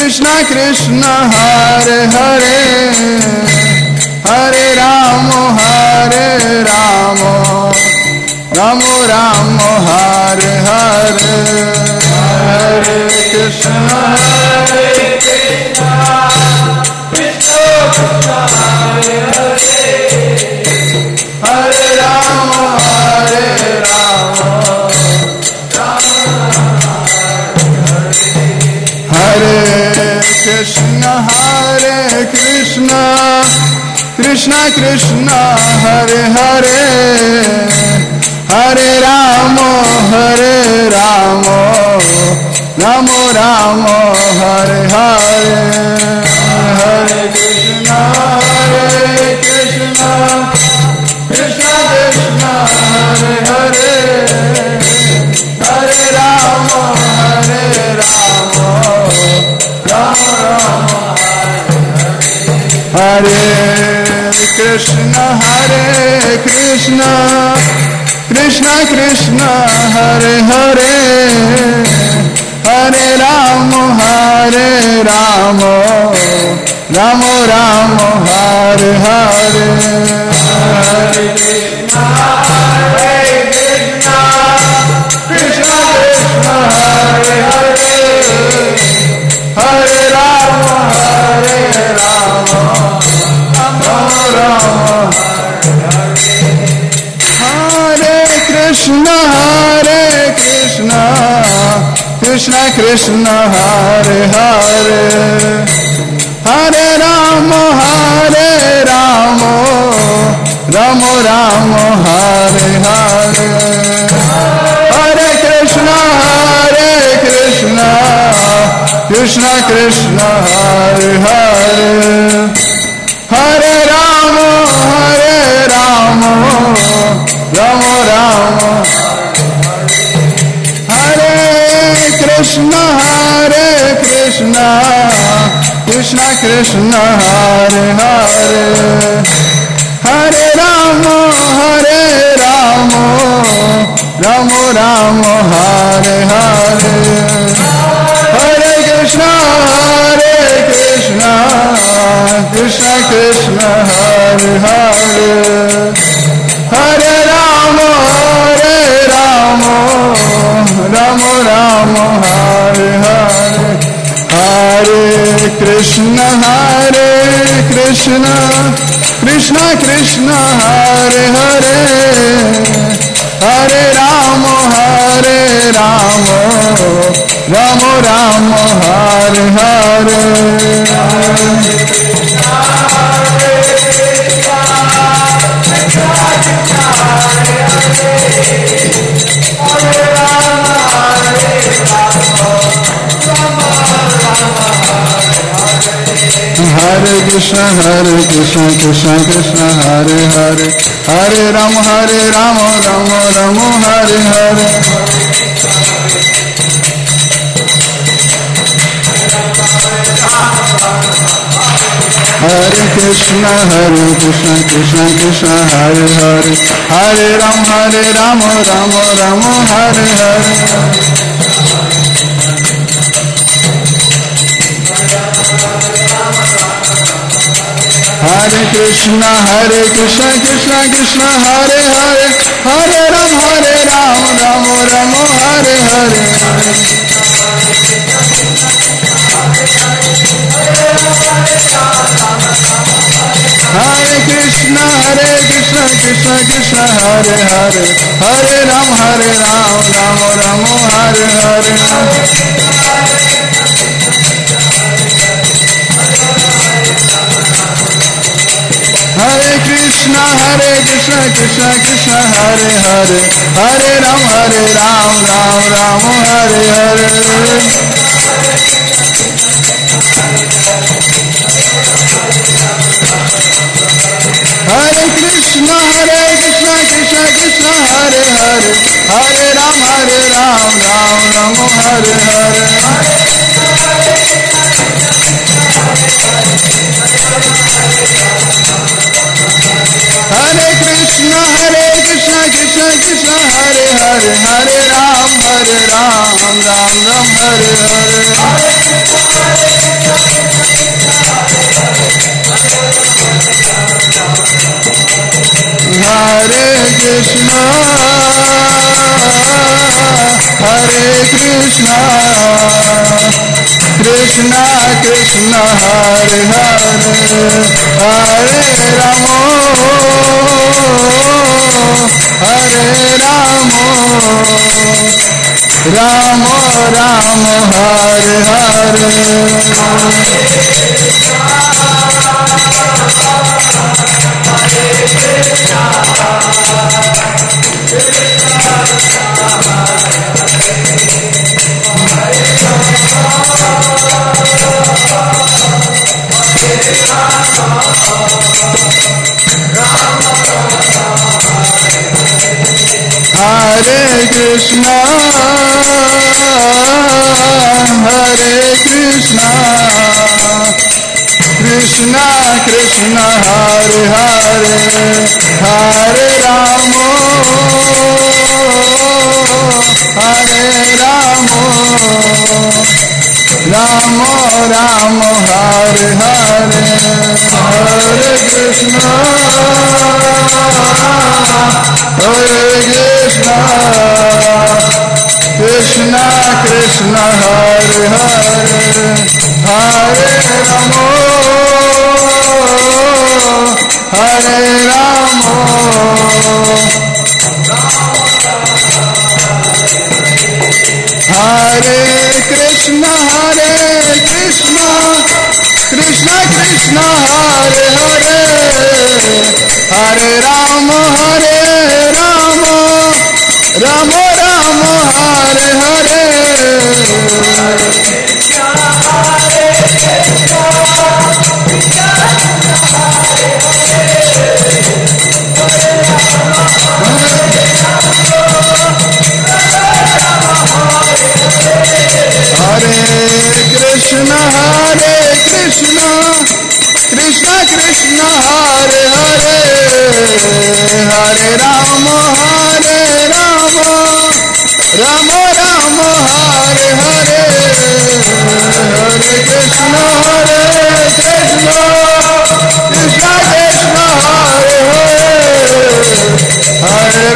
Krishna Krishna Hare Hare, Hare Rama Hare Rama, Rama Rama Hare Hare, Hare Krishna Hare Krishna, Krishna Krishna Hare Hare, Hare Rama Hare Rama, Hare Krishna Hare Krishna, Krishna Krishna Hare Hare, Hare Rama Hare Rama, Rama Rama Hare Hare, Hare Krishna Hare Krishna, Krishna Krishna Hare Hare, Hare Rama Hare Rama, Rama Rama Hare Krishna Hare Krishna, Krishna Krishna Hare Hare, Hare Rama Hare Rama, Rama Rama Hare Hare, Hare Krishna Hare Krishna, Krishna Krishna Hare Hare, Hare Rama Hare Rama, Rama Rama Hare Krishna Hare Krishna, Krishna Krishna Hare Hare, Hare Rama Hare Rama, Rama Rama Hare Hare, Hare Krishna Hare Krishna, Krishna Krishna Hare Hare, Hare Rama Hare Rama, Rama Rama Hare Krishna Hare Krishna, Krishna Krishna Hare Hare, Hare Rama Hare Rama, Rama Rama Hare Hare, Hare Krishna Hare Krishna, Krishna Krishna Hare Hare, Hare Rama Hare Rama, Rama Rama Hare Hare, Hare Krishna Hare Krishna, Krishna Krishna Hare Hare, Hare Rama Hare Rama, Rama Rama Hare Hare, Hare Krishna Hare Krishna, Krishna Krishna Hare Hare, Hare Rama Hare Rama, Rama Rama Hare Krishna Krishna Krishna Hare Hare, Hare Rama Rama Rama Hare Hare, Hare Krishna Krishna Krishna Hare Hare, Hare Rama Rama Rama Hare Hare, Hare Krishna Krishna Krishna Hare Hare, Hare Rama Rama Rama Hare Hare, Hare Krishna Krishna Krishna Hare Hare, Hare Rama Rama Rama Hare Hare, Hare Krishna Krishna Krishna Hare Hare, Hare Rama Rama Hare Hare, Hare Krishna Krishna Krishna Hare Hare, Hare Rama Rama Hare Hare, Hare Krishna Krishna Krishna Hare Hare Hare Ram Ram Ram Hare Hare Hare Krishna Krishna Krishna Hare Hare Hare Ram Ram Ram Hare Hare Hare Krishna Krishna Krishna Hare Hare Hare Ram Ram Ram Hare Hare Hare Krishna Krishna Krishna Hare Hare Hare Ram हरे कृष्णा कृष्णा कृष्णा हरे हरे हरे राम राम राम हरे हरे हरे कृष्णा कृष्णा कृष्णा हरे हरे हरे राम राम राम हरे हरे हरे कृष्णा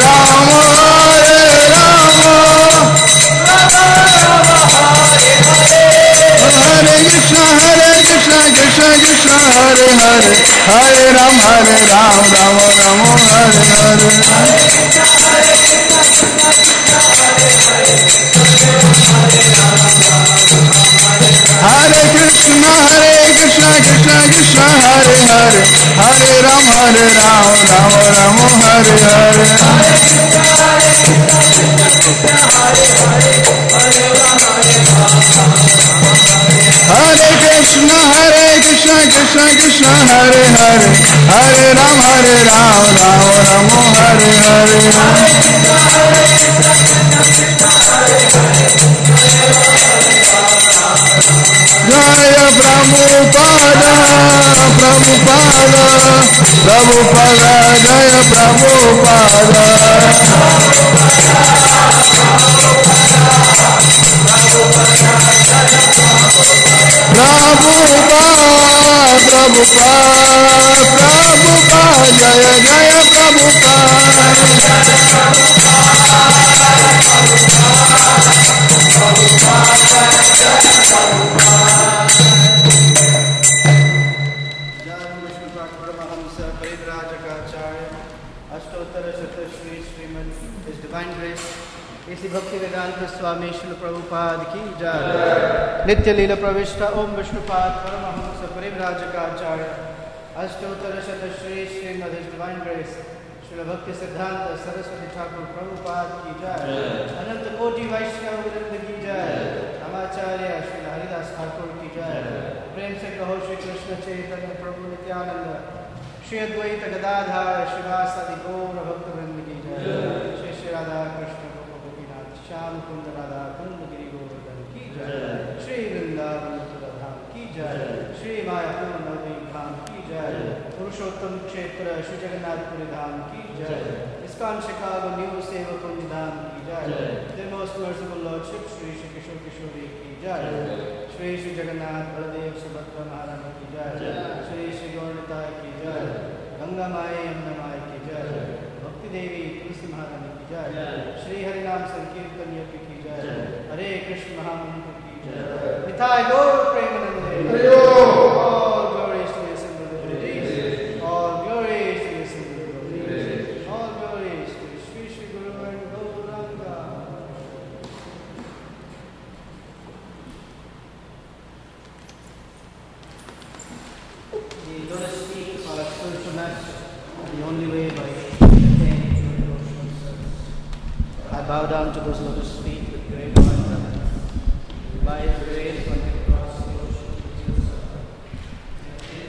कृष्णा कृष्णा हरे हरे राम हरे कृष्णा कृष्णा हरे हरे हरे राम राम राम हरे हरे हरे कृष्णा कृष्णा हरे हरे हरे राम राम राम हरे हरे हरे कृष्णा कृष्णा हरे हरे हरे राम राम राम हरे हरे जय प्रभुपाद जय प्रभुपाद प्रभुपाद जय प्रभुपाद इसी भक्ति वेदांत स्वामी श्री प्रभुपाद की जय। नित्य लीला प्रविष्ट ओम Vishnupad Paramhans Parivrajakacharya Ashtottara Shata Shri Shrimad divine grace Shri भक्ति सिद्धांत सरस्वती ठाकुर प्रभुपाद की जय। अनंत कोटि वैष्णव वृंद की जय। आचार्य श्री हरिदास ठाकुर की जय। प्रेम से कहो श्री कृष्ण चैतन्य प्रभु नित्यानंद श्री अद्वैत गदाधर शिवासादि गौर भक्त वृंद की जय। श्री श्री राधा कृष्ण श्याम कुंद राधा कुंद गिरि गोवर्धन की जय। श्री वृंदावन धाम की जय। श्री मायापुर नवदीप धाम की जय। पुरुषोत्तम क्षेत्र श्री जगन्नाथपुरी धाम की जय। इस्कॉन शिकागो न्यू सेवकुंज धाम की jai. The most merciful Lordship Shri Shri Kishore Kishori ki jai. Shri Shri Jagannath Baladev Subhadra Maharani ki jai. Shri Shri Gauranitai ki jai. Ganga Mai Yamuna Mai ki jai. Bhakti Devi Tulsi Maharani ki jai. Shri Harinam Sankirtan Yogi ki jai. Hare Krishna Mahamantra ki jai. Nitai Gaur Premanande. All glories to the assembled devotees. All glories to the assembled devotees. All glories to Shri Shri Guru and Gauranga. The lotus feet are spiritual master, the only way by attaining to devotional service. I bow down to those lotus feet with great wonder. By His grace, one can cross the ocean to the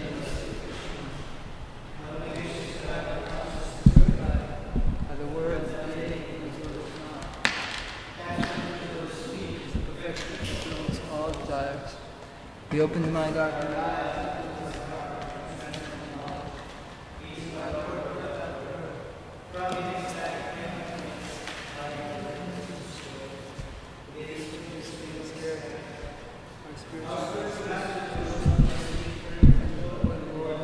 other side. By the word that is those feet is the perfection that knows all desires. He opens my darkened eyes.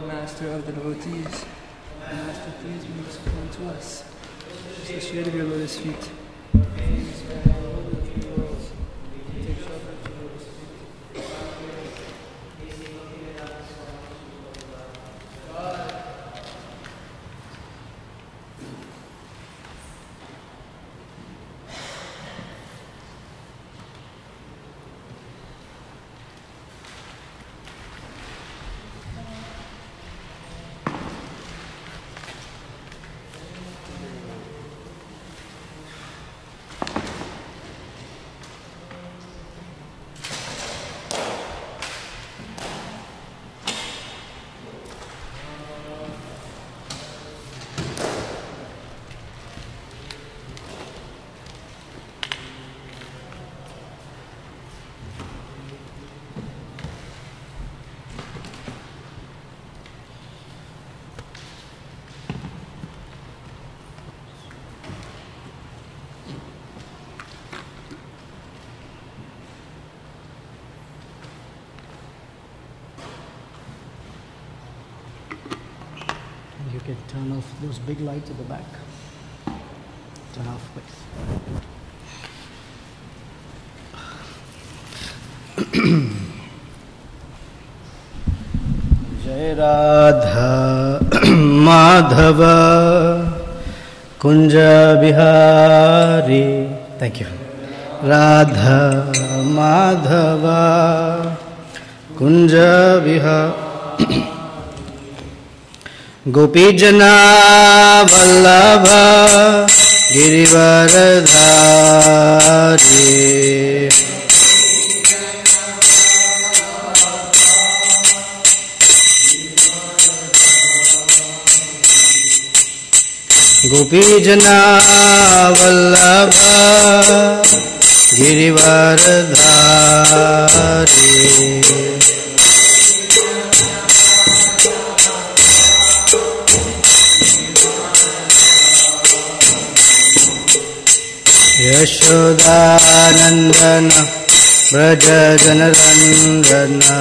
Master of the devotees, Master, please most come to us. Just the shade of your lotus feet. Please, all the three worlds, take shelter of your lotus feet. You can turn off those big lights at the back. Turn off, please. Jai Radha Madhava Kunja Bihari. Thank you. Radha Madhava Kunja Bihari. Gopijana Vallabha Girivaradhari. Gopijana Vallabha Girivaradhari. Yashodanandana Braja Janarandana.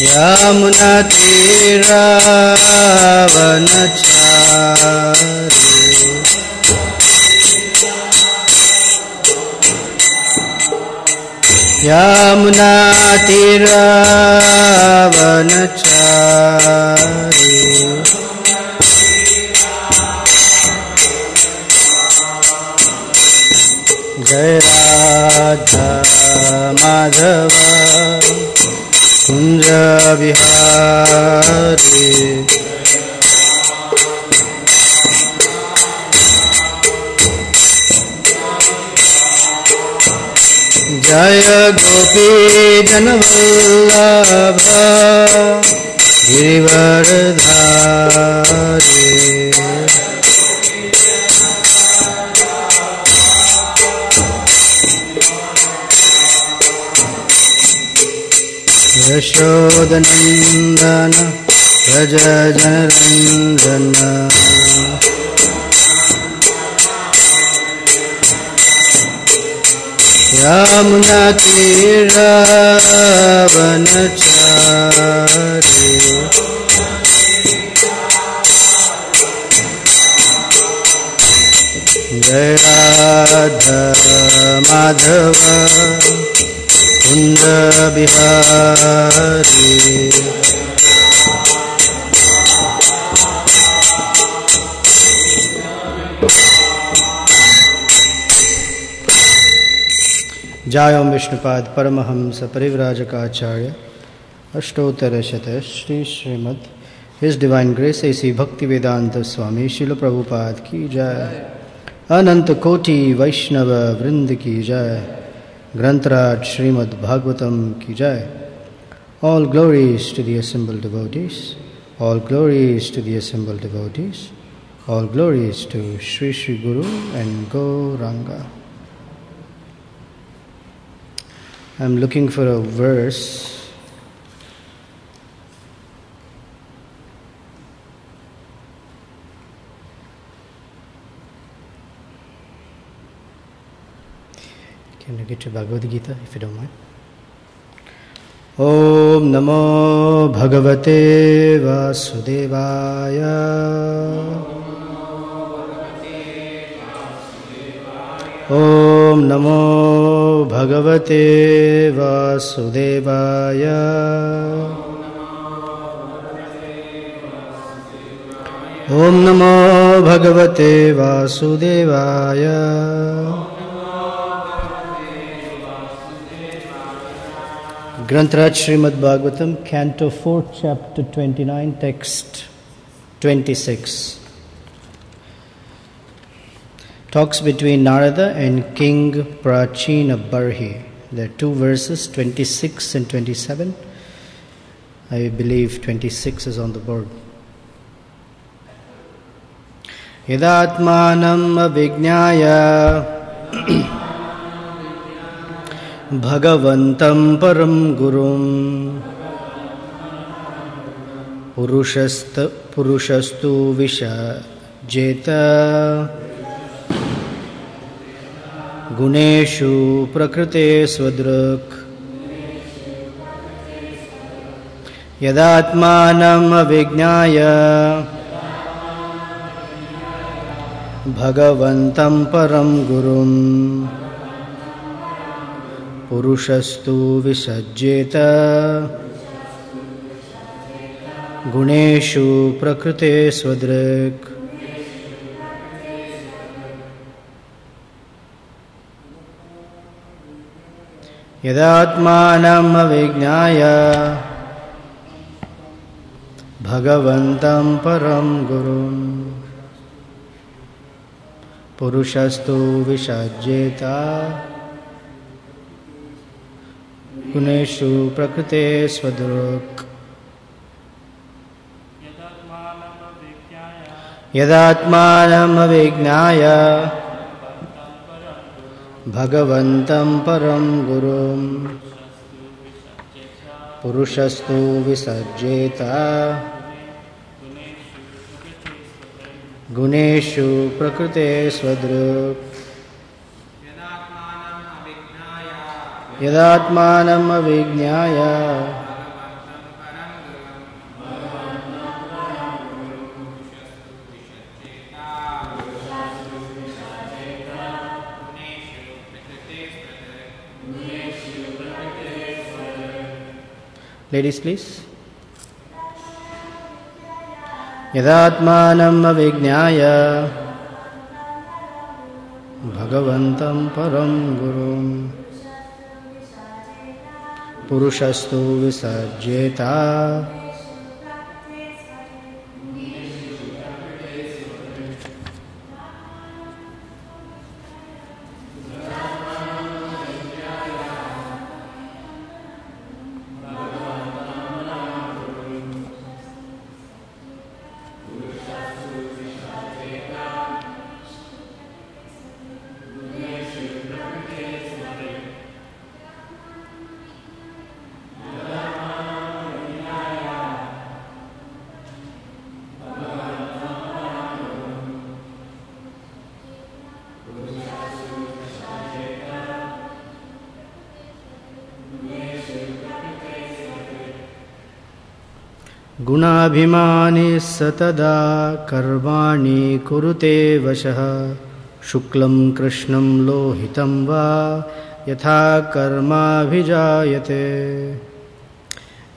Yamuna Tira Vanachari. Yamuna Tira Vanachari. Jai Radha Madhava Kunja Bihari. Jaya Gopi Janavallabha Girivaradhari. Yashodanandana Vraj जनरञ्जन यमुनातीरवनचारि जय राधा माधव कुंज बिहारी जय ओम Vishnupad Paramhans Parivrajakacharya Ashtottara Shata Shri Srimad his divine grace A C भक्ति वेदांत स्वामी शिल प्रभुपाद की जय। अनंत कोटि वैष्णव वृंद की जय। ग्रंथराज श्रीमद् भागवतम की जय। All glories to the assembled devotees. All glories to the assembled devotees. All glories to Sri Sri Guru and Gauranga. I am looking for a verse Can you get to Bhagavad Gita if you don't mind? Om Namo Bhagavate Vasudevaya. Om Namo Bhagavate Vasudevaya. Om Namo Bhagavate Vasudevaya. Grantraj Srimad Bhagavatam, Canto 4, Chapter 29, Text 26. Talks between Narada and King Prachina Barhi. There are two verses, 26 and 27. I believe 26 is on the board. Yadatmanam avijñāya Bhagavantam param gurum Purushastu vishajeta Guneshu prakrite swadruk Yadatmanam avijñāya Bhagavantam param gurum Purushastu visajjeta Guneshu prakrite swadruk Yadatmanam avijñāya Bhagavantam param gurum Purushastu visajjeta Guneshu prakrite swadruk Yadatmanam avijñāya Bhagavantam param gurum Purushastu visajjeta Guneshu prakrite swadruk Yadatmanam avijñāya Ladies, please. Yadatmanam avijñāya Bhagavantam param gurum Purushastu visajjeta Gunabhimani satada karvani kurute vashaha shuklam krishnam lohitam va yatha karma vijayate.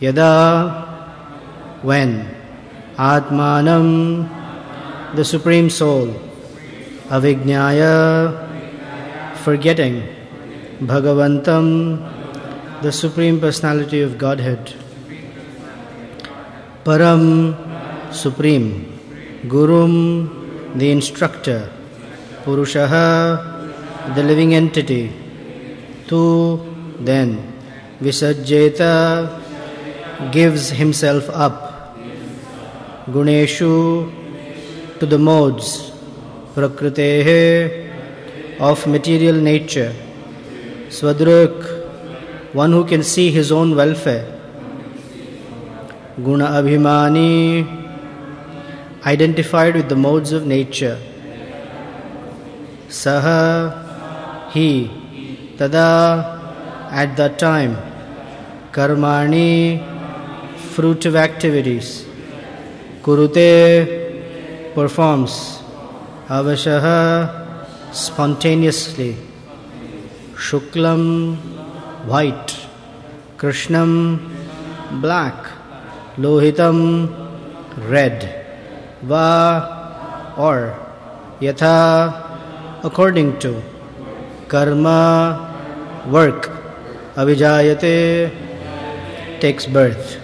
Yada, when Atmanam, the Supreme Soul, Avijnaya, forgetting, Bhagavantam, the Supreme Personality of Godhead, Param, Supreme, Gurum, the Instructor, Purushaha, the living entity, Tu, then, Visajjeta, gives himself up, Guneshu, to the modes, Prakritehe, of material nature, Swadruk, one who can see his own welfare, Guna Abhimani, identified with the modes of nature, Saha, he, Tada, at that time, Karmani, fruit of activities, Kurute, performs, Avashaha, spontaneously, Shuklam, white, Krishnam, black, Lohitam, red, Va, or, Yatha, according to, Karma, work, Avijayate, takes birth.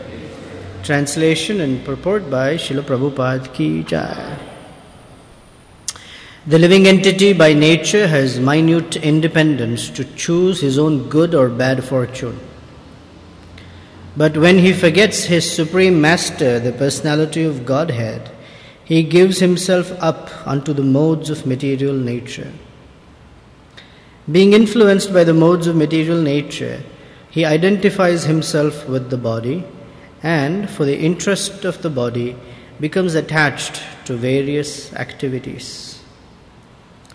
Translation and purport by Srila Prabhupada Ki Jai. The living entity by nature has minute independence to choose his own good or bad fortune. But when he forgets his Supreme Master, the personality of Godhead, he gives himself up unto the modes of material nature. Being influenced by the modes of material nature, he identifies himself with the body and, for the interest of the body, becomes attached to various activities.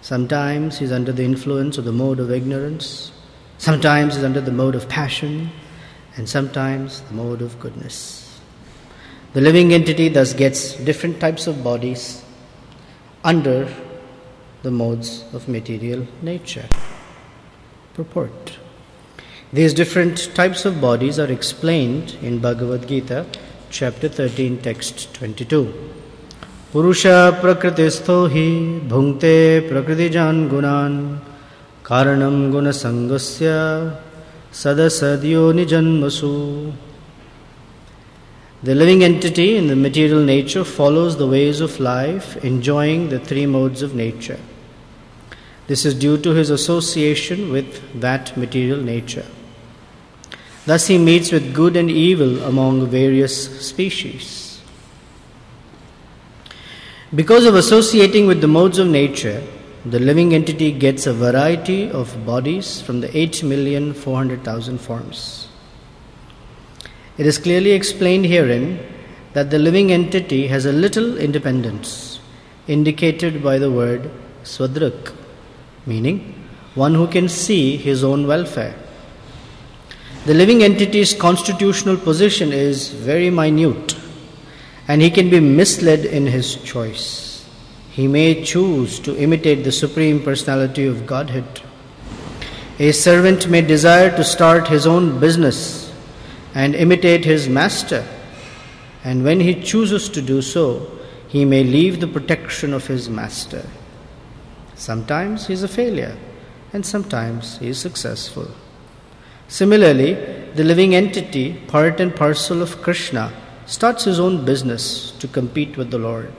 Sometimes he is under the influence of the mode of ignorance, sometimes he is under the mode of passion, and sometimes the mode of goodness. The living entity thus gets different types of bodies under the modes of material nature. Purport. These different types of bodies are explained in Bhagavad Gita, chapter 13, text 22. Purusha prakritisto hi bhungte prakritijan gunan karanam gunasangasya sadasadyo nijanmasu. The living entity in the material nature follows the ways of life, enjoying the three modes of nature. This is due to his association with that material nature. Thus he meets with good and evil among various species. Because of associating with the modes of nature, the living entity gets a variety of bodies from the 8,400,000 forms. It is clearly explained herein that the living entity has a little independence, indicated by the word Swadruk, meaning one who can see his own welfare. The living entity's constitutional position is very minute, and he can be misled in his choice. He may choose to imitate the Supreme Personality of Godhead. A servant may desire to start his own business and imitate his master, and when he chooses to do so, he may leave the protection of his master. Sometimes he is a failure, and sometimes he is successful. Similarly, the living entity, part and parcel of Krishna, starts his own business to compete with the Lord.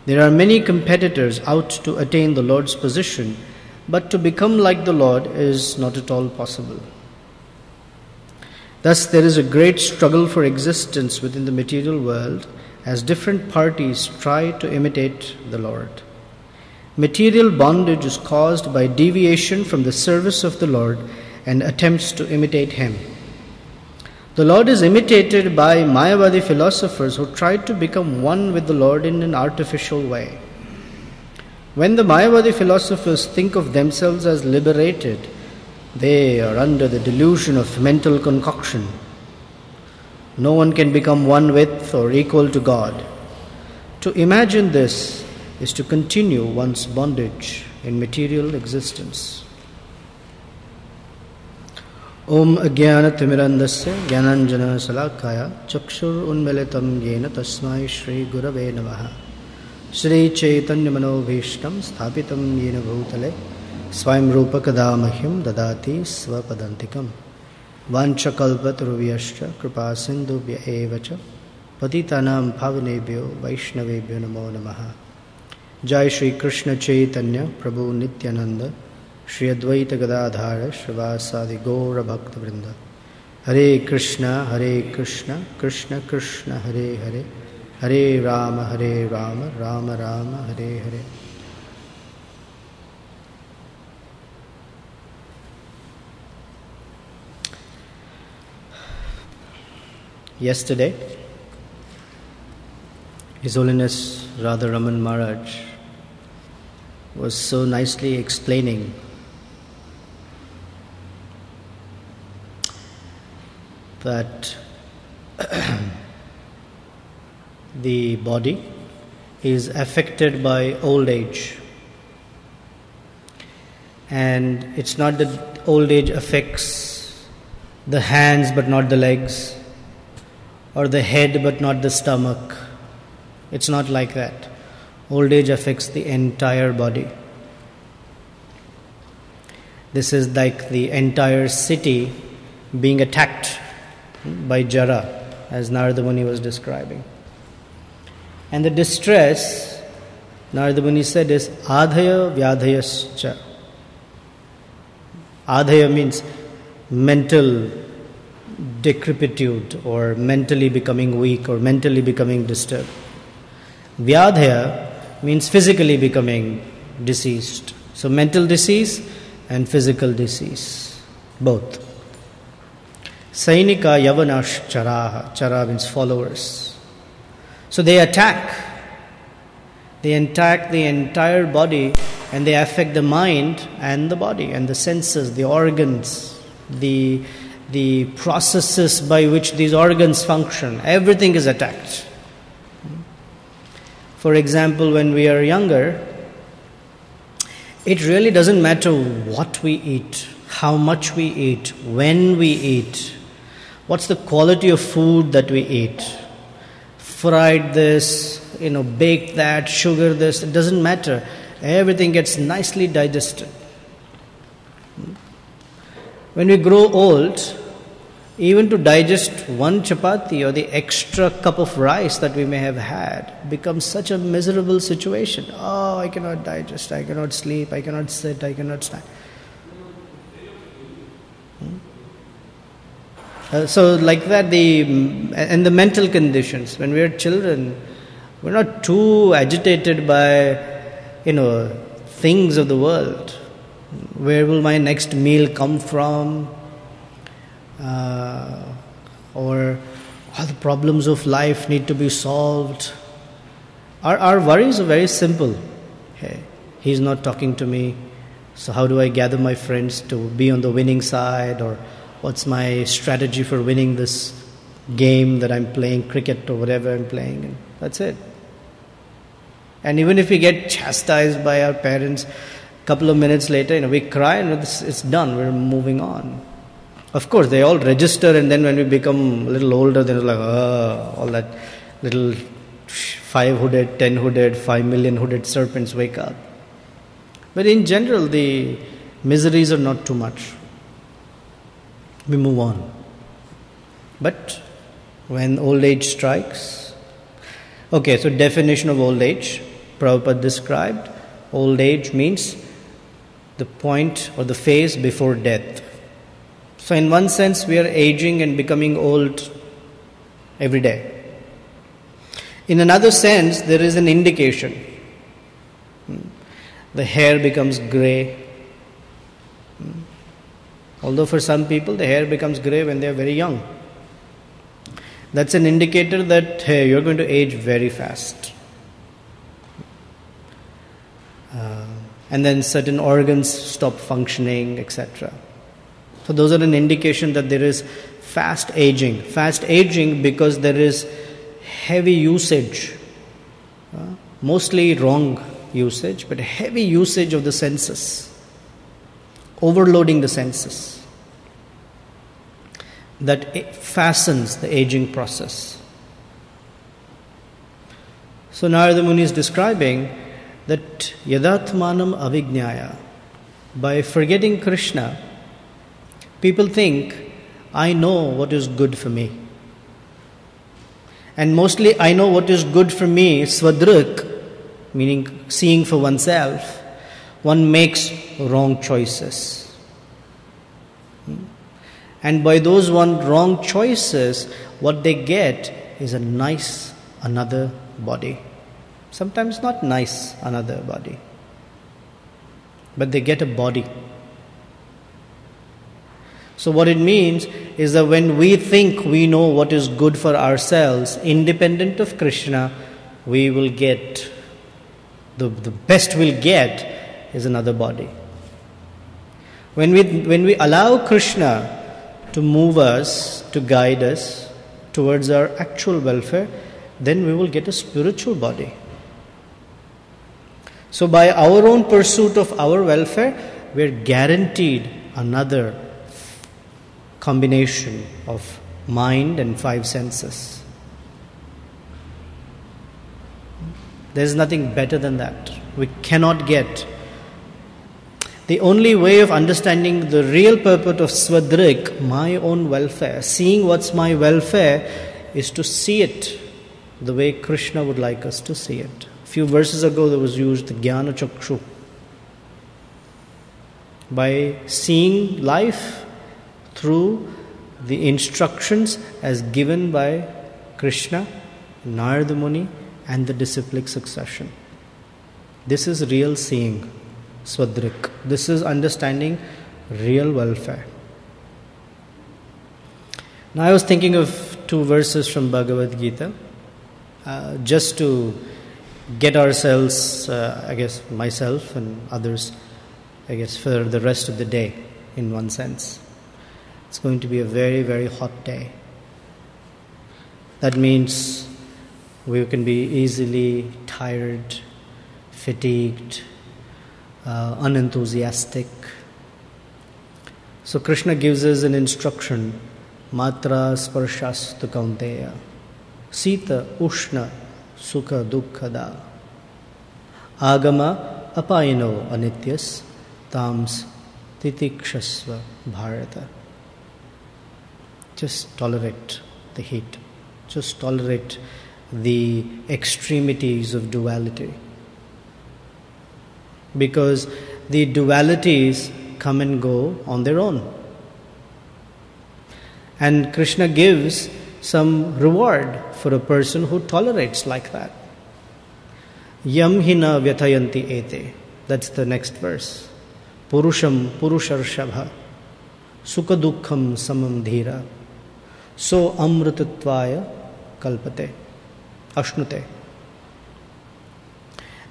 There are many competitors out to attain the Lord's position, but to become like the Lord is not at all possible. Thus, there is a great struggle for existence within the material world as different parties try to imitate the Lord. Material bondage is caused by deviation from the service of the Lord and attempts to imitate him. The Lord is imitated by Mayavadi philosophers who try to become one with the Lord in an artificial way. When the Mayavadi philosophers think of themselves as liberated, they are under the delusion of mental concoction. No one can become one with or equal to God. To imagine this is to continue one's bondage in material existence. Om Ajnanatimirandasya Jnananjana Salakaya Chakshur Unmilitam Yena Tasmai Shri Gurave Namaha Shri Chaitanya Manobhishtam Sthapitam Yena Bhutale Swayam Rupa Kadamahyam Dadati Svapadantikam Vanchakalpataruviyascha Kripa Sindhubhya Evacha Patitanam Pavanebhyo Vaishnavebhyo Namo Namaha. Jai Shri Krishna Chaitanya Prabhu Nityananda Shri Advaita Gadadhara Shrivasadi Gaura Bhakta Vrinda. Hare Krishna, Krishna Krishna, Hare Hare, Hare Rama, Rama Rama, Hare Hare. Yesterday, His Holiness Radharaman Maharaj was so nicely explaining that the body is affected by old age, and it's not that old age affects the hands but not the legs, or the head but not the stomach. It's not like that. Old age affects the entire body. This is like the entire city being attacked by Jara, as Narada Muni was describing. And the distress, Narada Muni said, is adhaya vyadhayascha. Adhaya means mental decrepitude, or mentally becoming weak, or mentally becoming disturbed. Vyadhaya means physically becoming deceased. So mental disease and physical disease, both. Sainika yavanash charaha. Chara means followers. So they attack. They attack the entire body, and they affect the mind and the body and the senses, the organs, the processes by which these organs function. Everything is attacked. For example, when we are younger, it really doesn't matter what we eat, how much we eat, when we eat, what's the quality of food that we eat. Fried this, baked that, sugar this, it doesn't matter. Everything gets nicely digested. When we grow old, even to digest one chapati or the extra cup of rice that we may have had becomes such a miserable situation. Oh, I cannot digest, I cannot sleep, I cannot sit, I cannot stand. So like that, the mental conditions. When we are children, we're not too agitated by, things of the world. Where will my next meal come from? Or all the problems of life need to be solved. Our worries are very simple. Hey, he's not talking to me, so how do I gather my friends to be on the winning side? Or what's my strategy for winning this game that I'm playing, cricket or whatever I'm playing? And that's it. And even if we get chastised by our parents, a couple of minutes later, we cry and it's done, we're moving on. Of course, they all register, and then when we become a little older, then it's like, all that little 5-hooded, 10-hooded, 5 million-hooded serpents wake up. But in general, the miseries are not too much. We move on. But when old age strikes, okay, so definition of old age, Prabhupada described, old age means the point or the phase before death. So in one sense, we are aging and becoming old every day. In another sense, there is an indication. The hair becomes grey. Although for some people, the hair becomes grey when they are very young. That's an indicator that, hey, you're going to age very fast. and then certain organs stop functioning, etc. So those are an indication that there is fast aging. Fast aging because there is heavy usage, mostly wrong usage, but heavy usage of the senses, overloading the senses. That it fastens the aging process. So Narada Muni is describing that yadatmanam avijnaya, by forgetting Krishna, people think, I know what is good for me. And mostly I know what is good for me, swadrik, meaning seeing for oneself, one makes wrong choices. And by those wrong choices, what they get is a nice another body. Sometimes not nice another body, but they get a body. So what it means is that when we think we know what is good for ourselves, independent of Krishna, we will get, the best we'll get is another body. When we allow Krishna to move us, to guide us towards our actual welfare, then we will get a spiritual body. So by our own pursuit of our welfare, we are guaranteed another combination of mind and 5 senses. There is nothing better than that. We cannot get. The only way of understanding the real purport of Swadrik, my own welfare, seeing what's my welfare, is to see it the way Krishna would like us to see it. A few verses ago there was used the Jnana Chakshu. By seeing life through the instructions as given by Krishna, Narada Muni, and the disciplic succession. This is real seeing. Swadrik. This is understanding real welfare. Now I was thinking of 2 verses from Bhagavad Gita, just to get ourselves, I guess myself and others, I guess for the rest of the day, in one sense. It's going to be a very, very hot day. That means we can be easily tired, fatigued, unenthusiastic. So Krishna gives us an instruction, matra sparshastu kaunteya, sita ushna sukha dukkhada, agama apayino anityas, tams titikshasva bharata. Just tolerate the heat. Just tolerate the extremities of duality. Because the dualities come and go on their own. And Krishna gives some reward for a person who tolerates like that. Yam hina vyathayanti ete. That's the next verse. Purusham purusharshabha. Sukha dukkham samam dhira. So amritatvaya kalpate. Ashnute.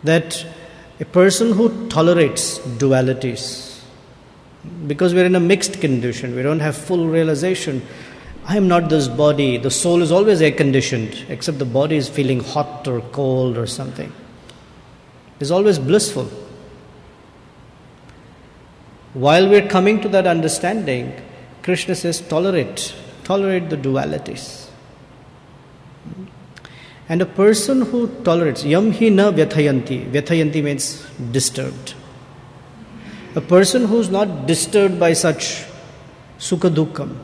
That a person who tolerates dualities, because we're in a mixed condition, we don't have full realization. I am not this body. The soul is always air-conditioned, except the body is feeling hot or cold or something. It's always blissful. While we're coming to that understanding, Krishna says, tolerate the dualities. And a person who tolerates, yam hi na vyathayanti. Vyathayanti means disturbed. A person who's not disturbed by such sukha dukkham.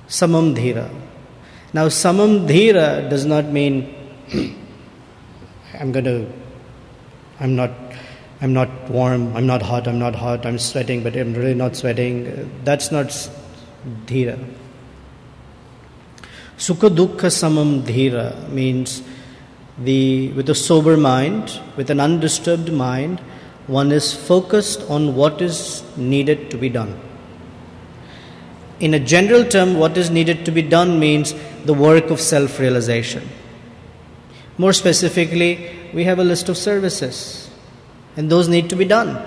Samam dhira. Now samam dhira does not mean I'm not warm, I'm not hot, I'm sweating, but I'm really not sweating. That's not dhira. Sukha dukkha samam dhira means with a sober mind, with an undisturbed mind, one is focused on what is needed to be done. In a general term, what is needed to be done means the work of self-realization. More specifically, we have a list of services, and those need to be done.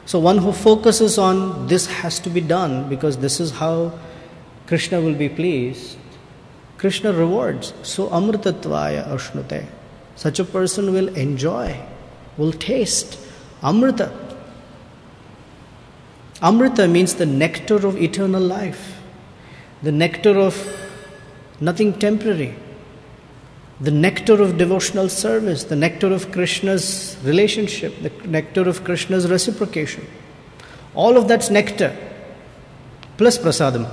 So one who focuses on this has to be done because this is how Krishna will be pleased, Krishna rewards. So amritatvaya ashnute. Such a person will enjoy, will taste amrita. Amrita means the nectar of eternal life, the nectar of nothing temporary, the nectar of devotional service, the nectar of Krishna's relationship, the nectar of Krishna's reciprocation. All of that's nectar, plus prasadam.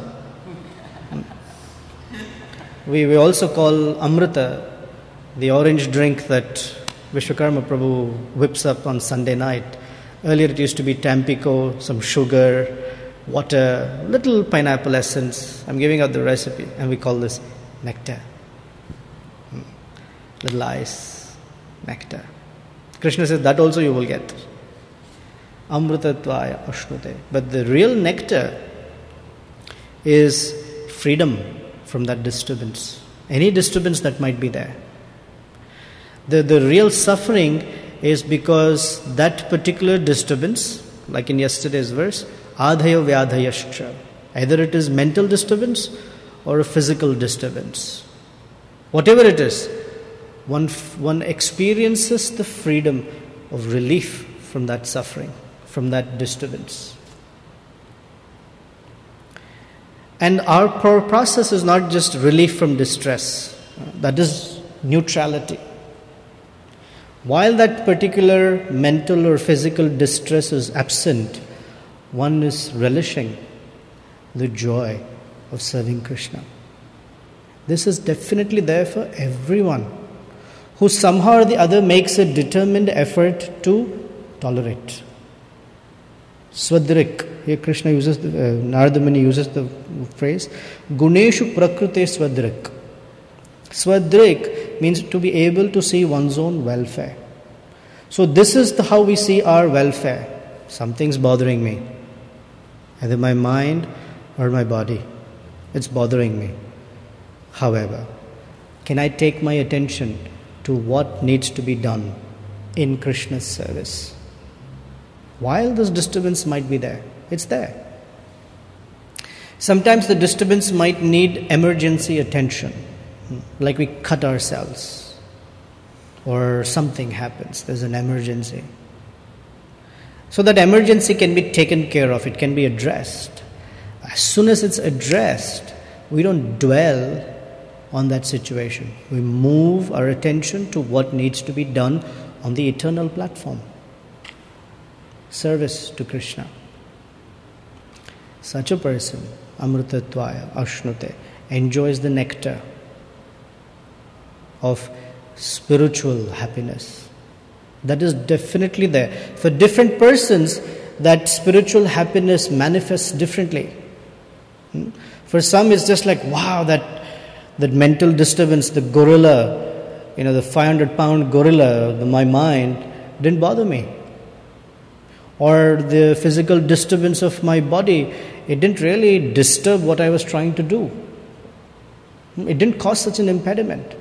We also call amrita the orange drink that Vishwakarma Prabhu whips up on Sunday night. Earlier it used to be Tampico, some sugar, water, little pineapple essence. I'm giving out the recipe, and we call this nectar. Little ice, nectar. Krishna says that also you will get. Amritatvaya ashnute. But the real nectar is freedom from that disturbance. Any disturbance that might be there. The real suffering is because that particular disturbance, like in yesterday's verse, adhaya vyadhayascha. Either it is mental disturbance or a physical disturbance. Whatever it is, one experiences the freedom of relief from that suffering, from that disturbance. And our process is not just relief from distress. That is neutrality. While that particular mental or physical distress is absent, one is relishing the joy of serving Krishna. This is definitely there for everyone who somehow or the other makes a determined effort to tolerate. Swadrik. Here Krishna uses, Narada Muni uses the phrase, Guneshu prakrute swadrik. Swadrik means to be able to see one's own welfare. So this is how we see our welfare. Something's bothering me. Either my mind or my body. It's bothering me. However, can I take my attention to what needs to be done in Krishna's service? While this disturbance might be there, it's there. Sometimes the disturbance might need emergency attention, like we cut ourselves or something happens, there's an emergency. So that emergency can be taken care of, it can be addressed. As soon as it's addressed, we don't dwell on that situation. We move our attention to what needs to be done on the eternal platform. Service to Krishna. Such a person, amritatvaya ashnute, enjoys the nectar of spiritual happiness. That is definitely there. For different persons, that spiritual happiness manifests differently. For some, it's just like, wow, that mental disturbance, the gorilla, the 500-pound gorilla, my mind, didn't bother me. Or the physical disturbance of my body, it didn't really disturb what I was trying to do. It didn't cause such an impediment.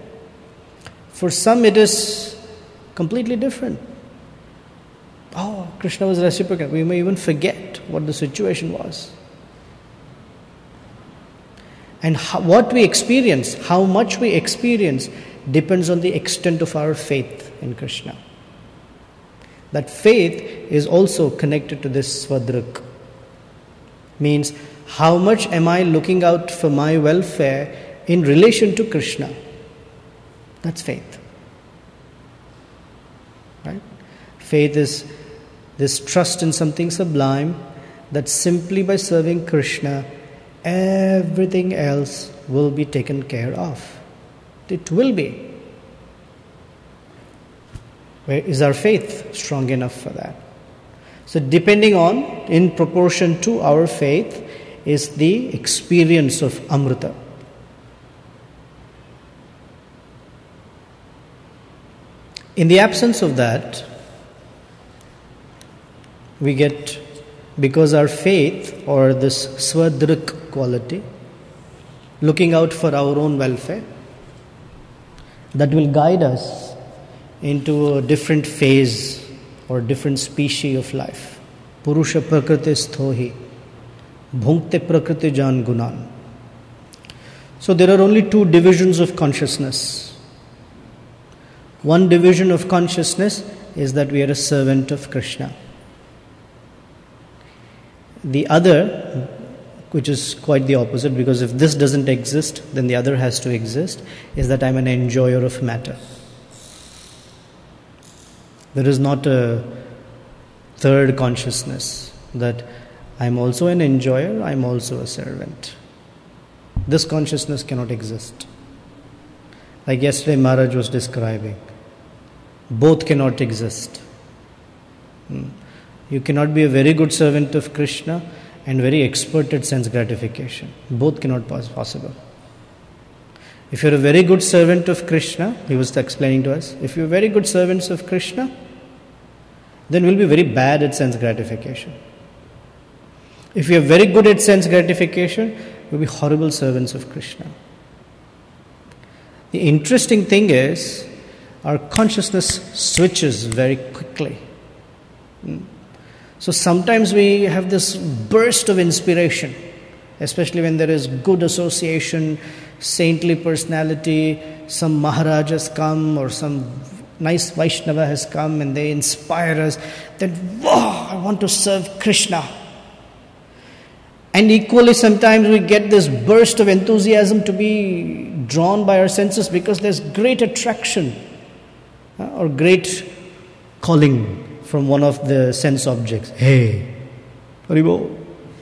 For some, it is completely different. Oh, Krishna was reciprocal. We may even forget what the situation was. And what we experience, how much we experience, depends on the extent of our faith in Krishna. That faith is also connected to this svadrik. Means, how much am I looking out for my welfare in relation to Krishna? That's faith. Right? Faith is this trust in something sublime that simply by serving Krishna, everything else will be taken care of. It will be. Where is our faith strong enough for that? So depending on, in proportion to our faith, is the experience of Amrita. In the absence of that, we get, because our faith or this swadrik quality, looking out for our own welfare, that will guide us into a different phase or different species of life. Purusha prakriti sthohi, bhunkte prakriti jan gunan. So there are only two divisions of consciousness. One division of consciousness is that we are a servant of Krishna. The other, which is quite the opposite, because if this doesn't exist, then the other has to exist, is that I'm an enjoyer of matter. There is not a third consciousness that I'm also an enjoyer, I'm also a servant. This consciousness cannot exist. Like yesterday Maharaj was describing, both cannot exist. You cannot be a very good servant of Krishna and very expert at sense gratification. Both cannot be possible. If you're a very good servant of Krishna, he was explaining to us, if you're very good servants of Krishna, then we'll be very bad at sense gratification. If we are very good at sense gratification, we'll be horrible servants of Krishna. The interesting thing is, our consciousness switches very quickly. So sometimes we have this burst of inspiration, especially when there is good association, saintly personality, some Maharaj has come or some nice Vaishnava has come and they inspire us, then, wow, I want to serve Krishna. And equally sometimes we get this burst of enthusiasm to be drawn by our senses because there's great attraction or great calling from one of the sense objects. Hey, Haribol.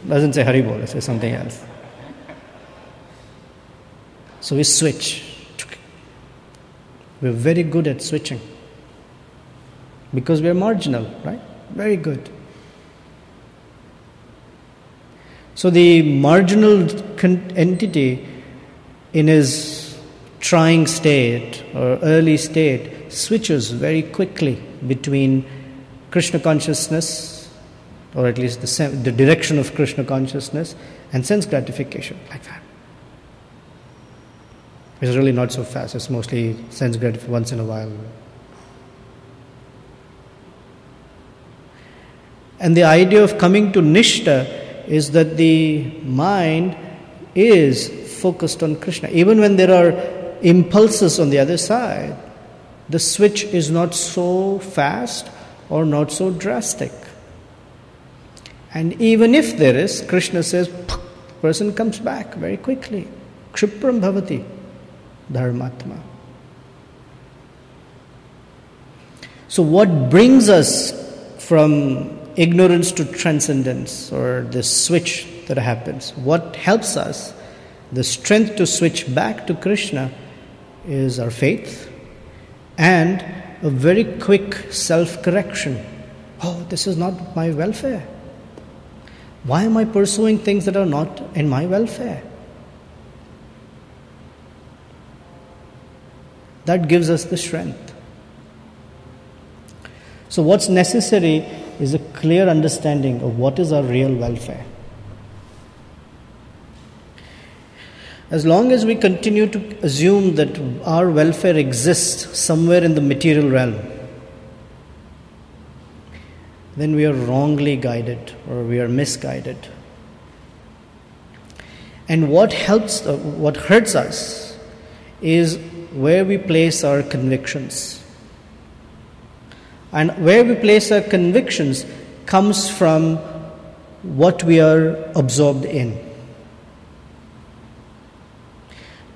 Doesn't say Haribol, it says something else. So we switch. We're very good at switching because we're marginal, right? Very good. So the marginal entity in his trying state or early state switches very quickly between Krishna consciousness, or at least the direction of Krishna consciousness, and sense gratification, like that. It's really not so fast, it's mostly sense gratification once in a while. And the idea of coming to Nishta is that the mind is focused on Krishna. Even when there are impulses on the other side, the switch is not so fast or not so drastic. And even if there is, Krishna says, person comes back very quickly. Kshipram bhavati dharmatma. So what brings us from ignorance to transcendence, or the switch that happens, what helps us, the strength to switch back to Krishna, is our faith and a very quick self-correction. Oh, this is not my welfare. Why am I pursuing things that are not in my welfare? That gives us the strength. So what's necessary is a clear understanding of what is our real welfare. As long as we continue to assume that our welfare exists somewhere in the material realm, then we are wrongly guided or we are misguided. And what hurts us is where we place our convictions. And where we place our convictions comes from what we are absorbed in.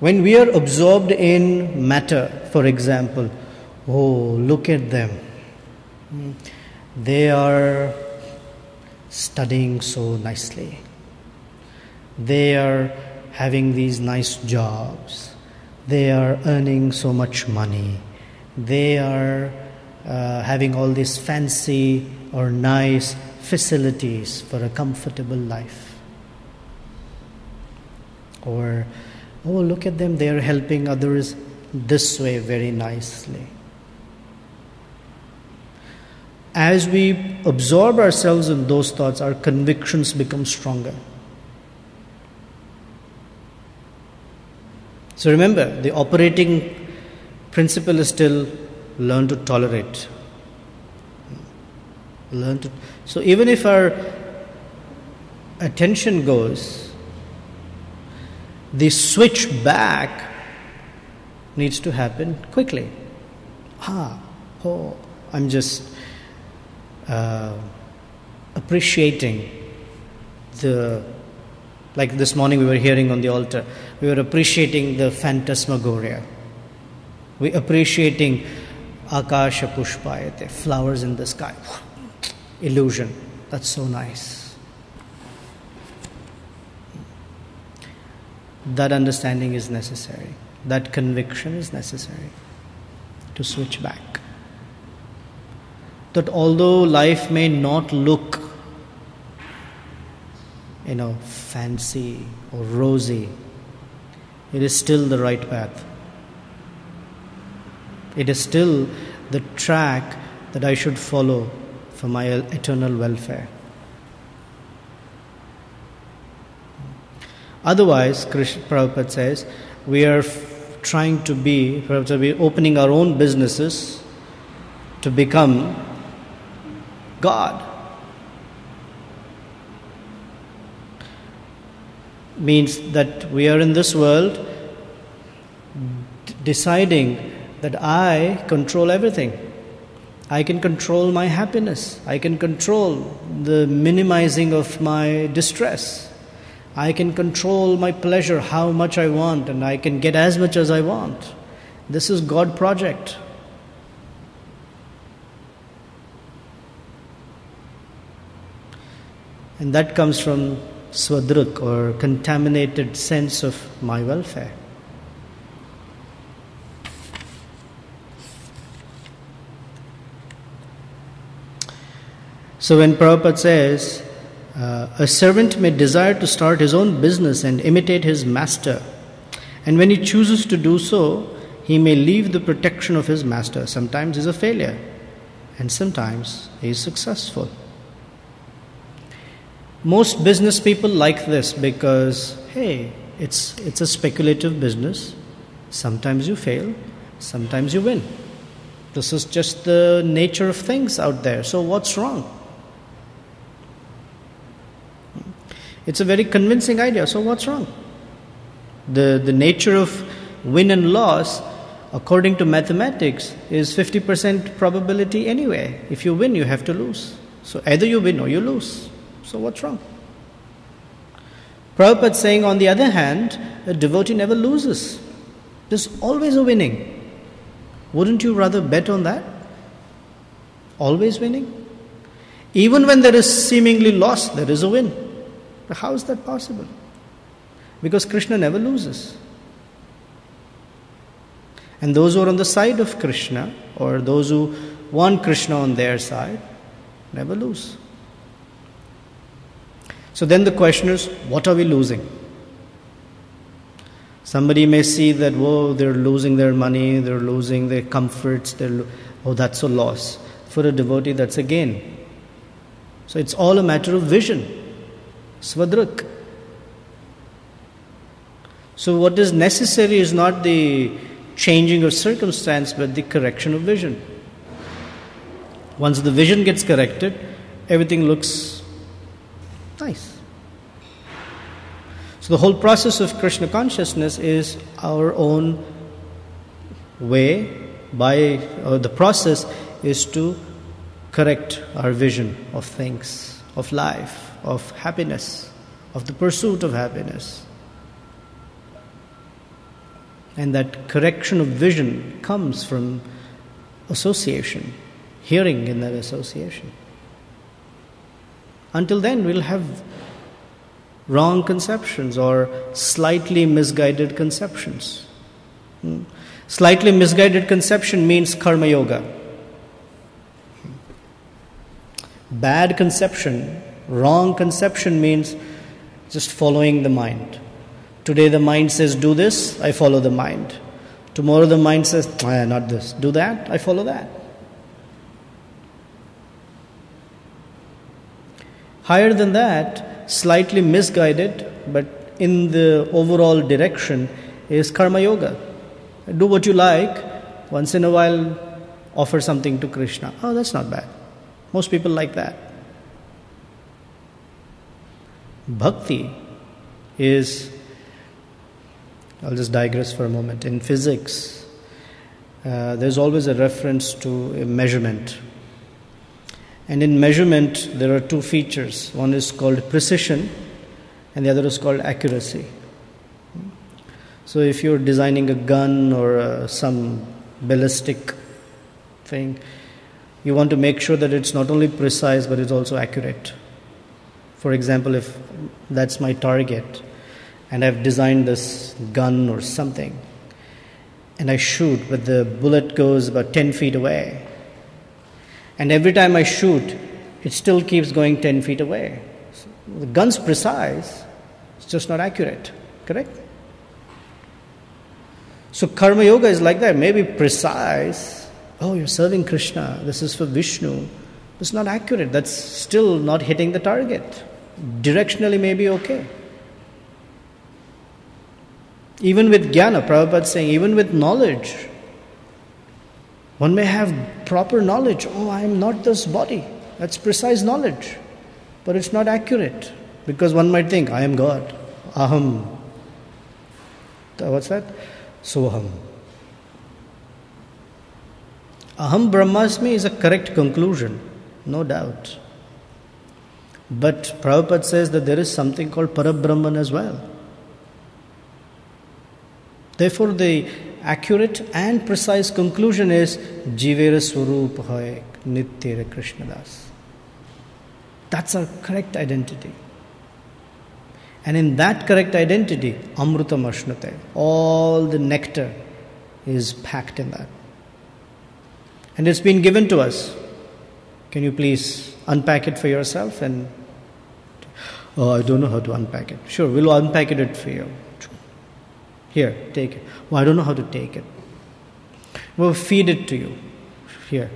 When we are absorbed in matter, for example, oh, look at them. They are studying so nicely. They are having these nice jobs. They are earning so much money. They are having all these fancy or nice facilities for a comfortable life. Or, oh, look at them, they are helping others this way very nicely. As we absorb ourselves in those thoughts, our convictions become stronger. So remember, the operating Principle is still learn to tolerate. So even if our attention goes, the switch back needs to happen quickly. I'm just appreciating like this morning we were hearing on the altar, we were appreciating the phantasmagoria. We're appreciating Akasha Pushpayate, flowers in the sky. Illusion. That's so nice. That understanding is necessary. That conviction is necessary to switch back. That although life may not look, fancy or rosy, it is still the right path. It is still the track that I should follow for my eternal welfare. Otherwise, Prabhupada says, we are trying to be, perhaps we're opening our own businesses to become God. Means that we are in this world deciding that I control everything. I can control my happiness. I can control the minimizing of my distress. I can control my pleasure, how much I want, and I can get as much as I want. This is God project. And that comes from swadruk, or contaminated sense of my welfare. So when Prabhupada says, a servant may desire to start his own business and imitate his master, and when he chooses to do so, he may leave the protection of his master. Sometimes he's a failure, and sometimes he's successful. Most business people like this because, hey, it's a speculative business. Sometimes you fail, sometimes you win. This is just the nature of things out there. So what's wrong? It's a very convincing idea. So what's wrong? The nature of win and loss, according to mathematics, is 50% probability anyway. If you win, you have to lose. So either you win or you lose. So what's wrong? Prabhupada saying, on the other hand, a devotee never loses. There's always a winning. Wouldn't you rather bet on that? Always winning? Even when there is seemingly loss, there is a win. But how is that possible? Because Krishna never loses. And those who are on the side of Krishna, or those who want Krishna on their side, never lose. So then the question is, what are we losing? Somebody may see that, they're losing their money, they're losing their comforts, that's a loss. For a devotee, that's a gain. So it's all a matter of vision. Svadruk. So what is necessary is not the changing of circumstance, but the correction of vision. Once the vision gets corrected, everything looks nice. So the whole process of Krishna consciousness is our own way. The process is to correct our vision of things, of life, of happiness, of the pursuit of happiness. And that correction of vision comes from association, hearing in that association. Until then, we'll have wrong conceptions or slightly misguided conceptions. Slightly misguided conception means karma yoga. Bad conception, wrong conception means just following the mind. Today the mind says, do this, I follow the mind. Tomorrow the mind says, not this, do that, I follow that. Higher than that, slightly misguided, but in the overall direction, is karma yoga. Do what you like, Once in a while, offer something to Krishna. Oh, that's not bad. Most people like that. Bhakti is, I'll just digress for a moment. In physics, there's always a reference to a measurement. And in measurement, there are two features. One is called precision, and the other is called accuracy. So if you're designing a gun or some ballistic thing, you want to make sure that it's not only precise, but it's also accurate. For example, if that's my target, and I've designed this gun or something, and I shoot, but the bullet goes about 10 feet away, and every time I shoot, it still keeps going 10 feet away. So the gun's precise, it's just not accurate, correct? So Karma Yoga is like that, maybe precise. Oh, you're serving Krishna, this is for Vishnu. It's not accurate, that's still not hitting the target. Directionally maybe okay. Even with jnana, Prabhupada is saying, even with knowledge, one may have proper knowledge. Oh, I am not this body. That's precise knowledge. But it's not accurate. Because one might think, I am God. Aham. What's that? Soham. Aham Brahmasmi is a correct conclusion. No doubt. But Prabhupada says that there is something called Parabrahman as well. Therefore, the accurate and precise conclusion is Jivera Swarup Hoy Nityera Krishnadas. That's our correct identity. And in that correct identity, Amrutam Ashnate, all the nectar is packed in that. And it's been given to us. Can you please unpack it for yourself? And I don't know how to unpack it. Sure, we'll unpack it for you. Here, take it. I don't know how to take it. We'll feed it to you. Here.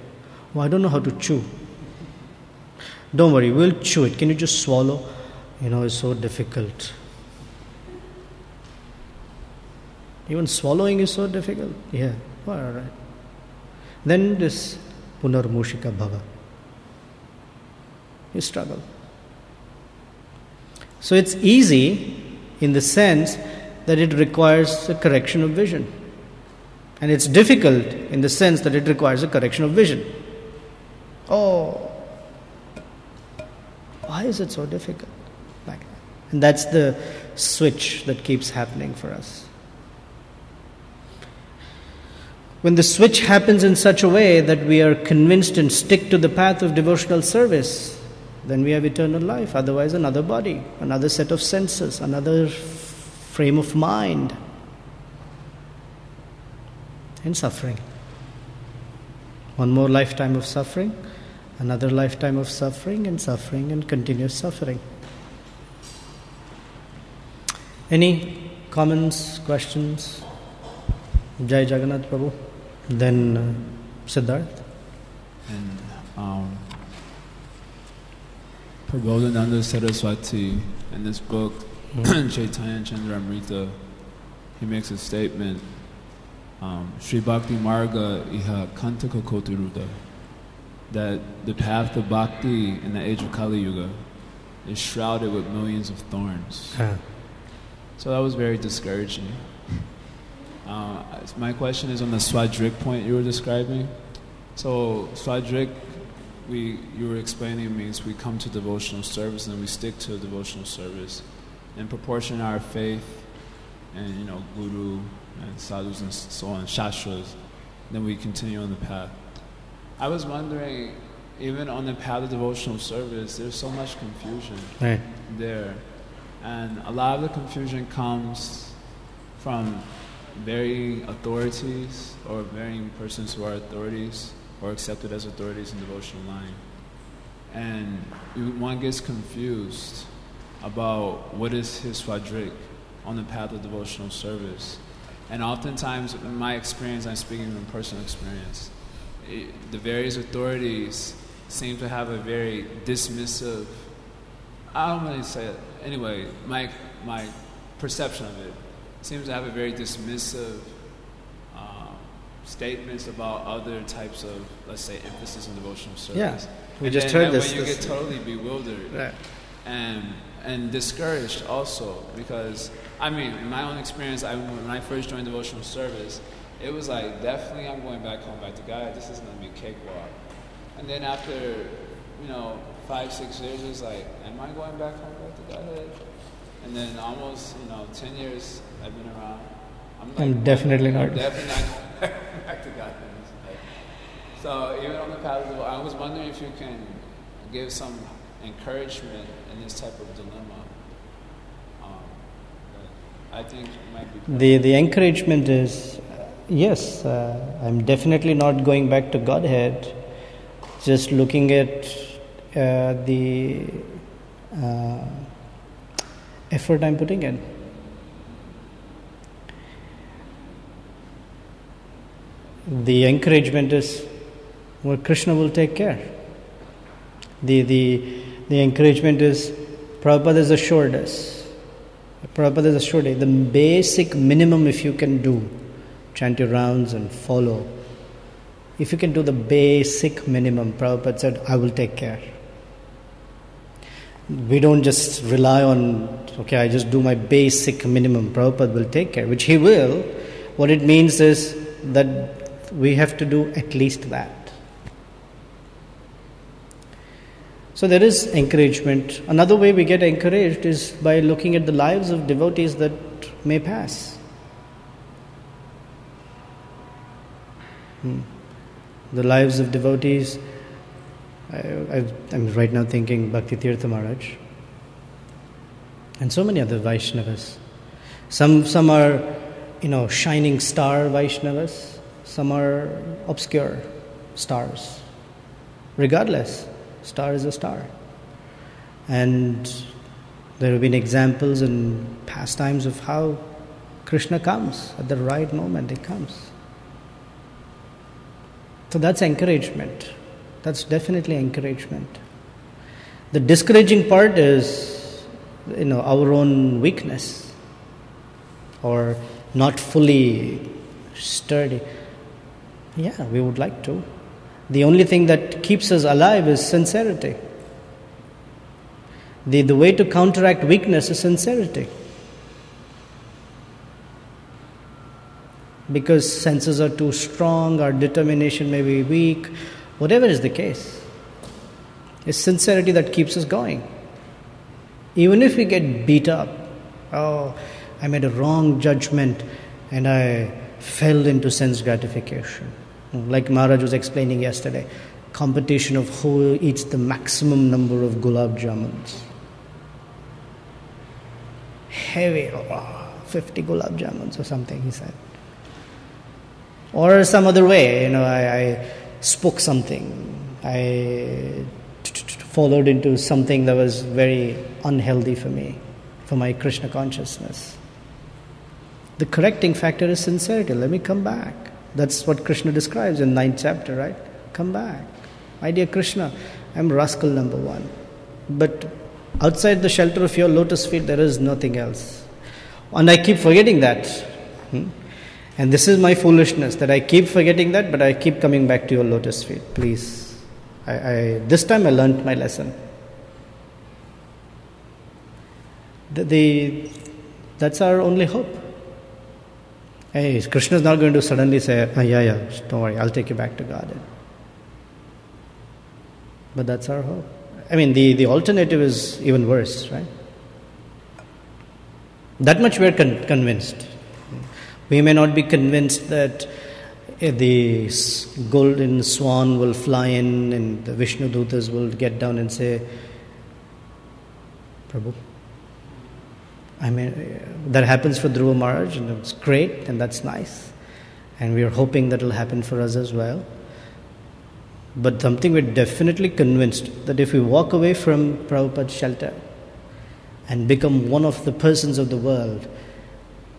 I don't know how to chew. Don't worry, we'll chew it. Can you just swallow? It's so difficult. Even swallowing is so difficult. Yeah, all right. Then this Punarmushika Bhava. You struggle. So it's easy in the sense that it requires a correction of vision. And it's difficult in the sense that it requires a correction of vision. Oh, why is it so difficult? Like that. And that's the switch that keeps happening for us. When the switch happens in such a way that we are convinced and stick to the path of devotional service, then we have eternal life. Otherwise, another body, another set of senses, another frame of mind, and suffering. One more lifetime of suffering, another lifetime of suffering, and continuous suffering. Any comments, questions? Jai Jagannath Prabhu. Then Siddharth. And Prabodhananda Saraswati, in this book, Chaitanya Chandramrita, he makes a statement, Sri Bhakti Marga Iha Kantaka Kotiruda, that the path of bhakti in the age of Kali Yuga is shrouded with millions of thorns. So that was very discouraging. My question is on the Swadrik point you were describing. So Swadrik, you were explaining, means we come to devotional service and we stick to devotional service. In proportion to our faith and guru and sadhus and so on, shastras, then we continue on the path. I was wondering, even on the path of devotional service, there's so much confusion there. And a lot of the confusion comes from varying authorities or varying persons who are authorities or accepted as authorities in devotional line. And one gets confused about what is his swadrik on the path of devotional service. And oftentimes, in my experience, I'm speaking from personal experience, the various authorities seem to have a very dismissive, I don't want to say it, anyway, my perception of it seems to have a very dismissive statements about other types of, let's say, emphasis in devotional service. Yeah, we And just then heard this. When you get totally bewildered Right. and discouraged also, because I mean, in my own experience, when I first joined devotional service, it was like, definitely I'm going back home, back to God. This is going to be a cakewalk. And then after, 5-6 years, it's like, am I going back home, back to Godhead? And then almost, 10 years I've been around. I'm definitely not. I'm definitely not going back to Godhead. So even on the path of I was wondering if you can give some encouragement in this type of dilemma. I think it might be. The encouragement is, yes, I'm definitely not going back to Godhead. Just looking at the effort I'm putting in. The encouragement is, well, Krishna will take care. The encouragement is, Prabhupada has assured us. Prabhupada has assured us, the basic minimum if you can do, chant your rounds and follow. If you can do the basic minimum, Prabhupada said, I will take care. We don't just rely on, okay, I just do my basic minimum, Prabhupada will take care, which he will. What it means is that we have to do at least that. So there is encouragement. Another way we get encouraged is by looking at the lives of devotees that may pass. The lives of devotees, I'm right now thinking Bhakti Tirtha Maharaj and so many other Vaishnavas. Some are, shining star Vaishnavas, some are obscure stars. Regardless, star is a star. And there have been examples in past times of how Krishna comes at the right moment, he comes. So that's encouragement. That's definitely encouragement. The discouraging part is, our own weakness or not fully sturdy. Yeah, we would like to. The only thing that keeps us alive is sincerity. The way to counteract weakness is sincerity. Because senses are too strong, our determination may be weak, whatever is the case. It's sincerity that keeps us going. Even if we get beat up, I made a wrong judgment and I fell into sense gratification. Like Maharaj was explaining yesterday, competition of who eats the maximum number of gulab jamuns. Heavy, 50 gulab jamuns or something, he said. Or some other way, I spoke something. I followed into something that was very unhealthy for me, for my Krishna consciousness. The correcting factor is sincerity. Let me come back. That's what Krishna describes in 9th chapter, right? Come back. My dear Krishna, I'm rascal number one. But outside the shelter of your lotus feet, there is nothing else. And I keep forgetting that. And this is my foolishness, that I keep forgetting that, but I keep coming back to your lotus feet. Please. This time I learned my lesson. That's our only hope. Hey, Krishna is not going to suddenly say, don't worry, I'll take you back to Godhead. But that's our hope. I mean, the alternative is even worse, right? That much we're convinced. We may not be convinced that the golden swan will fly in and the Vishnu Dutas will get down and say, Prabhu. I mean, that happens for Dhruva Maharaj and it's great and that's nice. And we are hoping that will happen for us as well. But something we're definitely convinced that if we walk away from Prabhupada's shelter and become one of the persons of the world,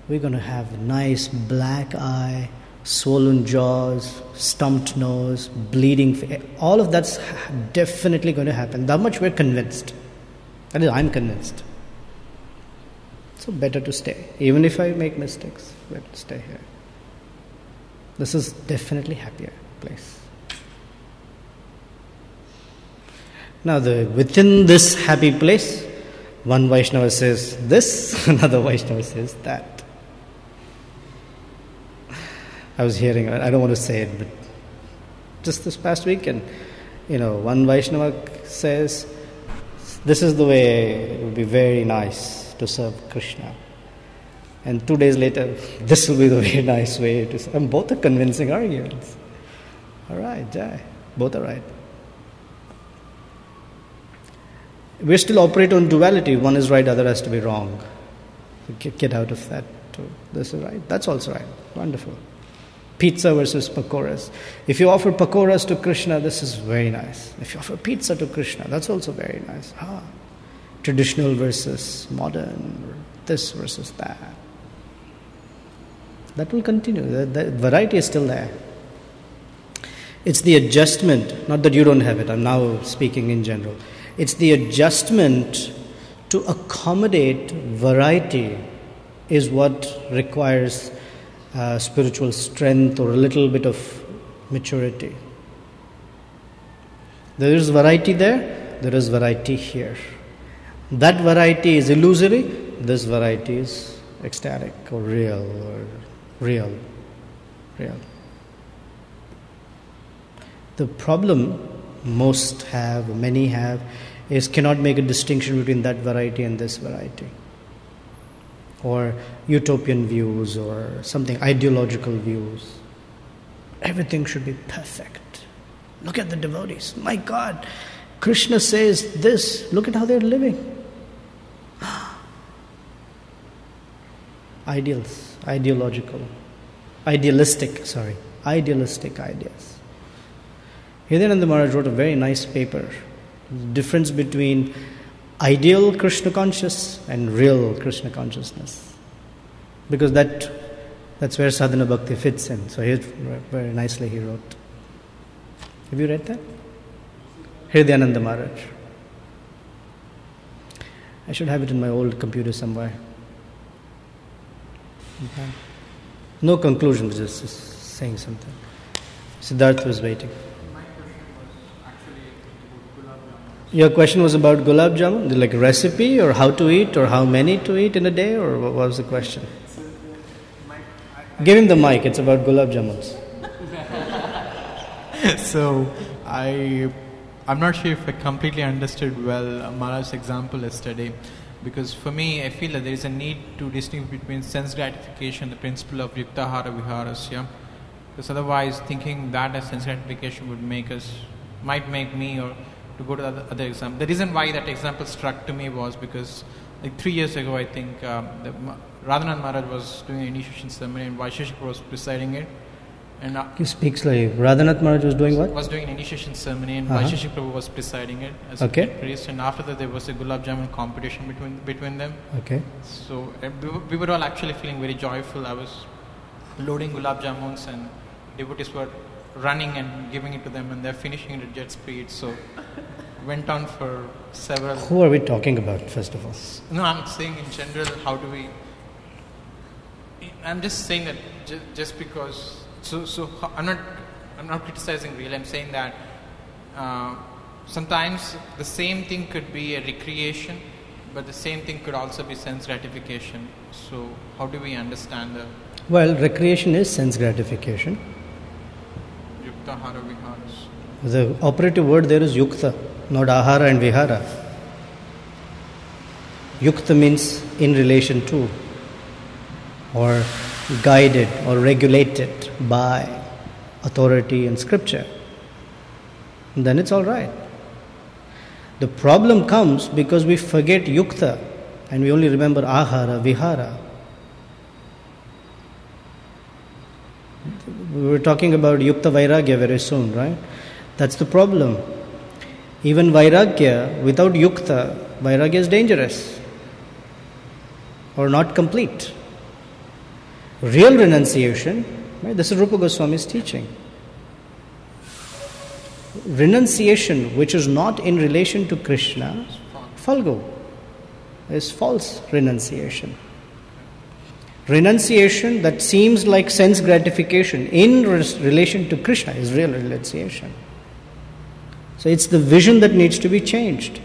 we're going to have a nice black eye, swollen jaws, stumped nose, bleeding face. All of that's definitely going to happen. That much we're convinced. That is, I'm convinced. So better to stay. Even if I make mistakes, better to stay here. This is definitely happier place. Now, within this happy place, one Vaishnava says this, another Vaishnava says that. I was hearing, I don't want to say it, but just this past weekend, one Vaishnava says, this is the way it would be very nice to serve Krishna. And 2 days later, this will be the very nice way to serve. And both are convincing arguments. All right, Jai. Both are right. We still operate on duality. One is right, other has to be wrong. Get out of that too. This is right. That's also right. Wonderful. Pizza versus pakoras. If you offer pakoras to Krishna, this is very nice. If you offer pizza to Krishna, that's also very nice. Traditional versus modern, or this versus that. That will continue. The variety is still there. It's the adjustment, not that you don't have it, I'm now speaking in general. It's the adjustment to accommodate variety is what requires spiritual strength or a little bit of maturity. There is variety there is variety here. That variety is illusory, this variety is ecstatic or real. The problem many have, is cannot make a distinction between that variety and this variety. Or utopian views or something, ideological views. Everything should be perfect. Look at the devotees. My God, Krishna says this. Look at how they're living. Idealistic ideas. Hridayananda Maharaj wrote a very nice paper. The difference between ideal Krishna conscious and real Krishna consciousness. Because that's where sadhana bhakti fits in. So very nicely he wrote. Have you read that? Hridayananda Maharaj. I should have it in my old computer somewhere. Okay. No conclusion, just saying something. Siddharth was waiting. Your question was about gulab jamun, like recipe or how to eat or how many to eat in a day, or what was the question? Give him the mic, it's about gulab jamuns. So, I'm not sure if I completely understood well Maharaj's example yesterday, because for me, I feel that there is a need to distinguish between sense gratification, the principle of yuktahara viharasya, because otherwise thinking that as sense gratification might make me or to go to the other example. The reason why that example struck to me was because like 3 years ago, I think Radhanath Maharaj was doing an initiation ceremony and Vaisheshik was presiding it. And you speak slowly. Radhanath Maharaj was doing what? Was doing an initiation ceremony and Vaisheshik Prabhu was presiding it as a priest. And after that, there was a gulab jamun competition between them. Okay. So we were all actually feeling very joyful. I was loading gulab jamuns and devotees were running and giving it to them, and they're finishing it at jet speed. So went on for several. Who are we talking about, first of all? No, I'm saying in general, how do we? I'm just saying that just because. So I'm not criticizing really. I'm saying that sometimes the same thing could be a recreation, but the same thing could also be sense gratification. So how do we understand the? Well, recreation is sense gratification. Yuktahara viharas. The operative word there is yukta, not ahara and vihara. Yukta means in relation to, or guided or regulated by authority and scripture. And then it's all right. The problem comes because we forget yukta and we only remember ahara, vihara. We were talking about yukta vairagya very soon, right? That's the problem. Even vairagya, without yukta, vairagya is dangerous or not complete. Real renunciation, right? This is Rupa Goswami's teaching. Renunciation which is not in relation to Krishna, falgu, is false renunciation. Renunciation that seems like sense gratification in relation to Krishna is real renunciation. So it's the vision that needs to be changed.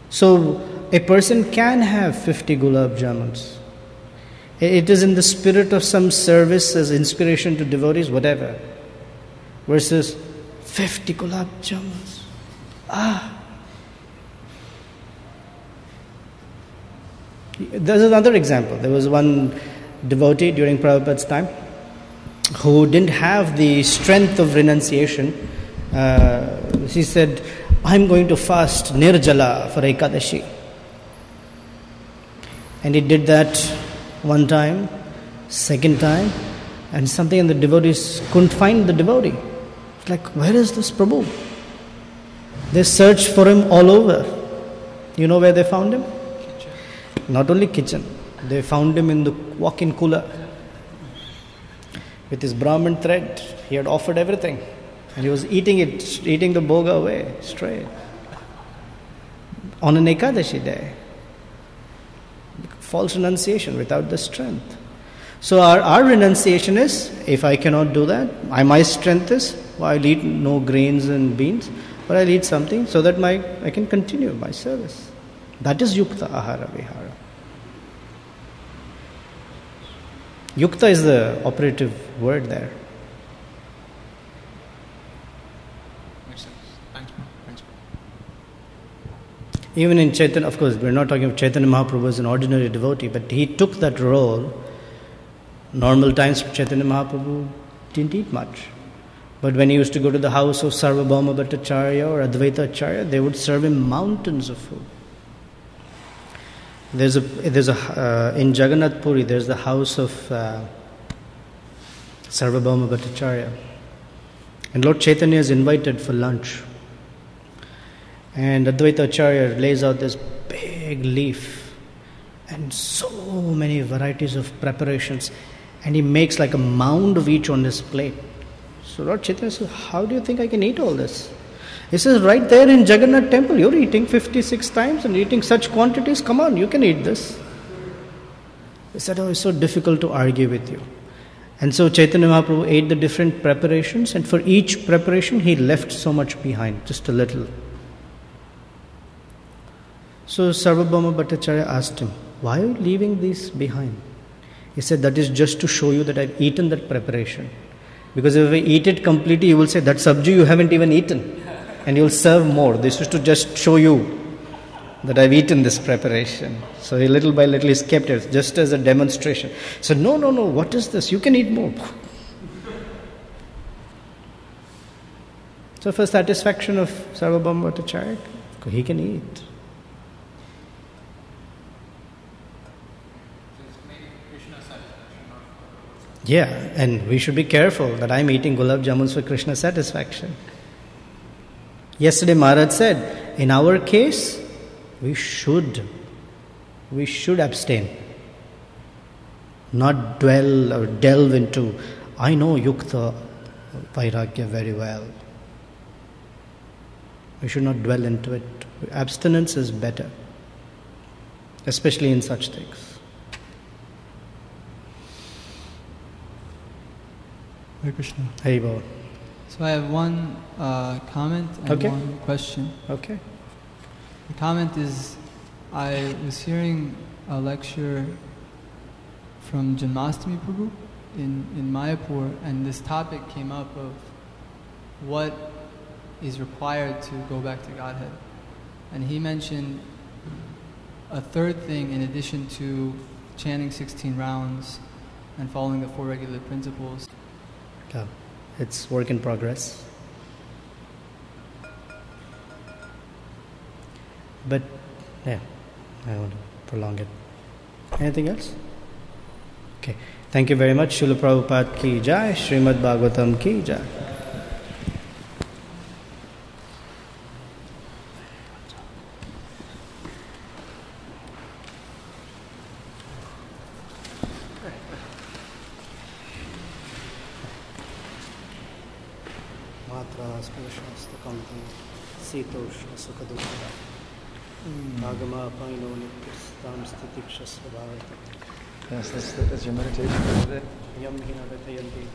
So a person can have 50 gulab jamuns. It is in the spirit of some service as inspiration to devotees, whatever. Versus 50 gulab jamuns. There's another example. There was one devotee during Prabhupada's time who didn't have the strength of renunciation. She said, I'm going to fast nirjala for Ekadashi. And he did that one time, second time, and something in the devotees couldn't find the devotee. It's like, where is this Prabhu? They searched for him all over. You know where they found him? Kitchen. Not only kitchen. They found him in the walk-in cooler. With his Brahmin thread. He had offered everything. And he was eating the bhoga away, straight. On an Ekadashi day. False renunciation without the strength. So our renunciation is, if I cannot do that, my strength is, I'll eat no grains and beans, but I'll eat something so that I can continue my service. That is yukta ahara vihara. Yukta is the operative word there. Makes sense. Thanks. Even in Chaitanya, of course, we're not talking of Chaitanya Mahaprabhu as an ordinary devotee, but he took that role. Normal times, Chaitanya Mahaprabhu didn't eat much. But when he used to go to the house of Sarvabhauma Bhattacharya or Advaita Acharya, they would serve him mountains of food. There's a in Jagannath Puri, there's the house of Sarvabhauma Bhattacharya. And Lord Chaitanya is invited for lunch. And Advaita Acharya lays out this big leaf and so many varieties of preparations. And he makes like a mound of each on his plate. So Lord Chaitanya says, how do you think I can eat all this? He says, right there in Jagannath temple, you're eating 56 times and eating such quantities. Come on, you can eat this. He said, it's so difficult to argue with you. And so Chaitanya Mahaprabhu ate the different preparations, and for each preparation he left so much behind, just a little. So Sarvabhauma Bhattacharya asked him, why are you leaving these behind? He said, that is just to show you that I've eaten that preparation. Because if I eat it completely, you will say, that sabji you haven't even eaten. And you'll serve more. This is to just show you that I've eaten this preparation. So he little by little he's kept it, just as a demonstration. So no, what is this? You can eat more. So for satisfaction of Sarvabhauma Bhattacharya, he can eat. Yeah, and we should be careful that I'm eating gulab jamuns for Krishna's satisfaction. Yesterday Maharaj said, in our case, we should abstain. Not dwell or delve into, I know yukta vairagya very well. We should not dwell into it. Abstinence is better, especially in such things. Hare Krishna. Hari Bol. So I have one comment and one question. Okay. The comment is, I was hearing a lecture from Janmastami Prabhu in Mayapur, and this topic came up of what is required to go back to Godhead. And he mentioned a third thing in addition to chanting 16 rounds and following the 4 regular principles. Yeah. It's work in progress. But, yeah, I want to prolong it. Anything else? Okay. Thank you very much. Srila Prabhupada ki jai, Srimad Bhagavatam ki jai. Sitoshna Sukadukha Agama Paino Nityastam Stitiksha Svabhavata Yes, that's your meditation for today. Yam hina dathayanti.